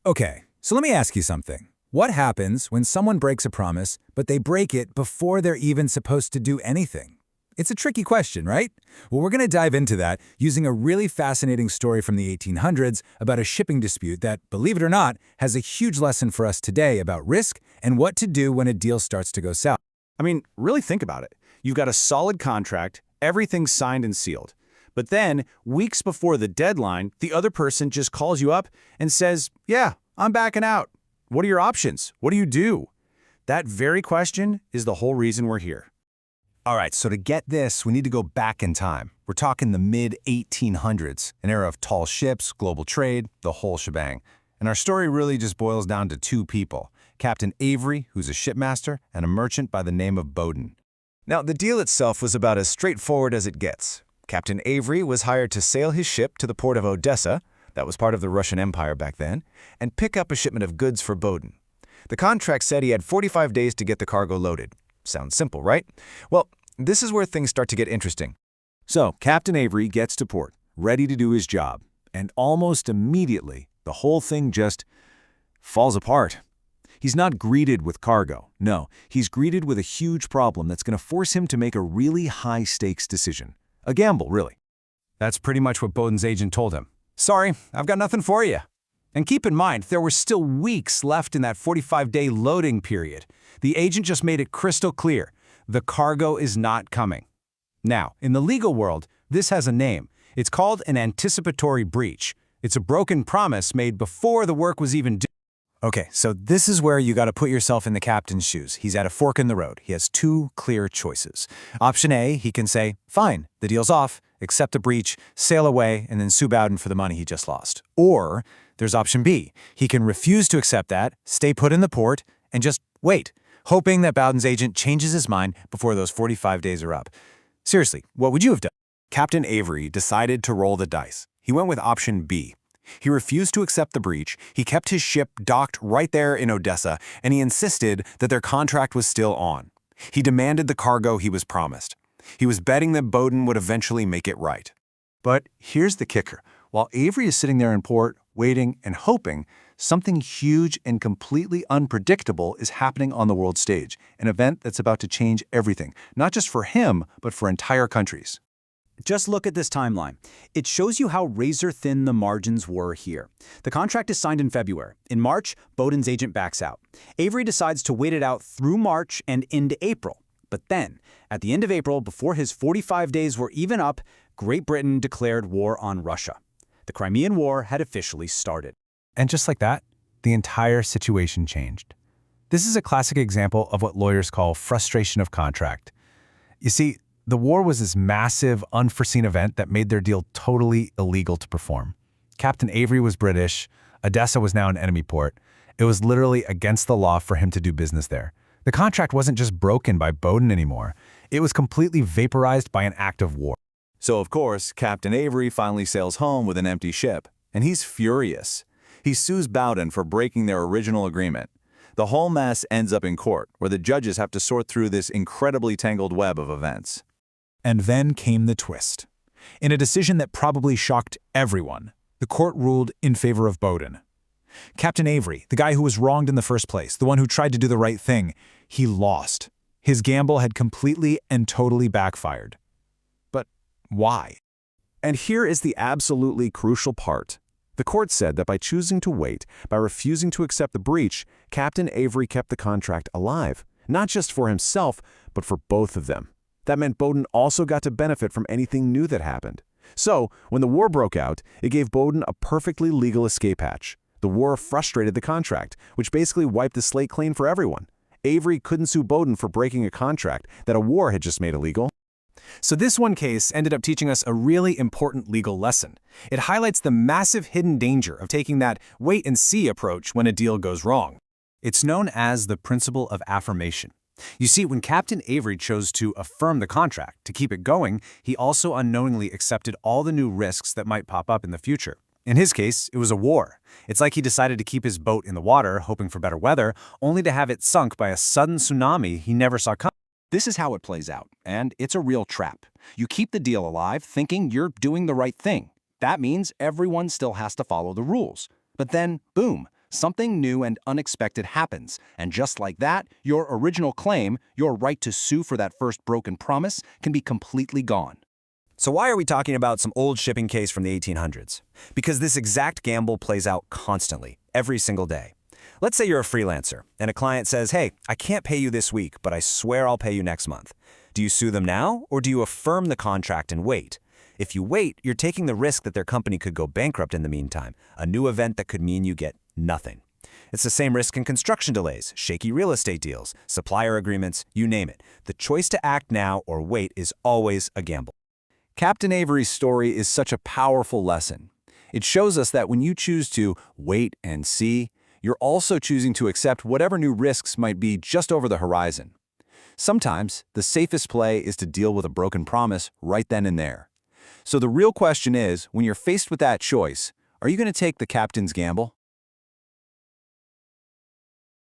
Okay, so let me ask you something. What happens when someone breaks a promise, but they break it before they're even supposed to do anything? It's a tricky question, right? Well, we're going to dive into that using a really fascinating story from the 1800s about a shipping dispute that, believe it or not, has a huge lesson for us today about risk and what to do when a deal starts to go south. I mean, really think about it. You've got a solid contract, everything's signed and sealed. But then, weeks before the deadline, the other person just calls you up and says, "Yeah, I'm backing out." What are your options? What do you do? That very question is the whole reason we're here. All right, so to get this, we need to go back in time. We're talking the mid-1800s, an era of tall ships, global trade, the whole shebang. And our story really just boils down to two people, Captain Avery, who's a shipmaster, and a merchant by the name of Bowden. Now, the deal itself was about as straightforward as it gets. Captain Avery was hired to sail his ship to the port of Odessa, that was part of the Russian Empire back then, and pick up a shipment of goods for Bowden. The contract said he had 45 days to get the cargo loaded. Sounds simple, right? Well, this is where things start to get interesting. So, Captain Avery gets to port, ready to do his job, and almost immediately, the whole thing just falls apart. He's not greeted with cargo. No, he's greeted with a huge problem that's going to force him to make a really high-stakes decision. A gamble, really. That's pretty much what Bowden's agent told him. "Sorry, I've got nothing for you." And keep in mind, there were still weeks left in that 45-day loading period. The agent just made it crystal clear. The cargo is not coming. Now, in the legal world, this has a name. It's called an anticipatory breach. It's a broken promise made before the work was even due. Okay, so this is where you got to put yourself in the captain's shoes. He's at a fork in the road. He has two clear choices. Option A, he can say, fine, the deal's off, accept the breach, sail away, and then sue Bowden for the money he just lost. Or there's option B. He can refuse to accept that, stay put in the port, and just wait, hoping that Bowden's agent changes his mind before those 45 days are up. Seriously, what would you have done? Captain Avery decided to roll the dice. He went with option B. He refused to accept the breach, he kept his ship docked right there in Odessa, and he insisted that their contract was still on. He demanded the cargo he was promised. He was betting that Bowden would eventually make it right. But here's the kicker. While Avery is sitting there in port, waiting and hoping, something huge and completely unpredictable is happening on the world stage, an event that's about to change everything, not just for him, but for entire countries. Just look at this timeline. It shows you how razor-thin the margins were here. The contract is signed in February. In March, Bowden's agent backs out. Avery decides to wait it out through March and into April. But then, at the end of April, before his 45 days were even up, Great Britain declared war on Russia. The Crimean War had officially started. And just like that, the entire situation changed. This is a classic example of what lawyers call frustration of contract. You see, the war was this massive, unforeseen event that made their deal totally illegal to perform. Captain Avery was British. Odessa was now an enemy port. It was literally against the law for him to do business there. The contract wasn't just broken by Bowden anymore. It was completely vaporized by an act of war. So, of course, Captain Avery finally sails home with an empty ship, and he's furious. He sues Bowden for breaking their original agreement. The whole mess ends up in court, where the judges have to sort through this incredibly tangled web of events. And then came the twist. In a decision that probably shocked everyone, the court ruled in favor of Bowden. Captain Avery, the guy who was wronged in the first place, the one who tried to do the right thing, he lost. His gamble had completely and totally backfired. But why? And here is the absolutely crucial part. The court said that by choosing to wait, by refusing to accept the breach, Captain Avery kept the contract alive, not just for himself, but for both of them. That meant Bowden also got to benefit from anything new that happened. So, when the war broke out, it gave Bowden a perfectly legal escape hatch. The war frustrated the contract, which basically wiped the slate clean for everyone. Avery couldn't sue Bowden for breaking a contract that a war had just made illegal. So this one case ended up teaching us a really important legal lesson. It highlights the massive hidden danger of taking that wait-and-see approach when a deal goes wrong. It's known as the principle of affirmation. You see, when Captain Avery chose to affirm the contract, to keep it going, he also unknowingly accepted all the new risks that might pop up in the future. In his case, it was a war. It's like he decided to keep his boat in the water, hoping for better weather, only to have it sunk by a sudden tsunami he never saw coming. This is how it plays out, and it's a real trap. You keep the deal alive thinking you're doing the right thing. That means everyone still has to follow the rules. But then, boom, something new and unexpected happens, and just like that, your original claim, your right to sue for that first broken promise, can be completely gone. So why are we talking about some old shipping case from the 1800s? Because this exact gamble plays out constantly, every single day. Let's say you're a freelancer, and a client says, hey, I can't pay you this week, but I swear I'll pay you next month. Do you sue them now, or do you affirm the contract and wait? If you wait, you're taking the risk that their company could go bankrupt in the meantime, a new event that could mean you get nothing. It's the same risk in construction delays, shaky real estate deals, supplier agreements, you name it. The choice to act now or wait is always a gamble. Captain Avery's story is such a powerful lesson. It shows us that when you choose to wait and see, you're also choosing to accept whatever new risks might be just over the horizon. Sometimes, the safest play is to deal with a broken promise right then and there. So the real question is, when you're faced with that choice, are you going to take the captain's gamble?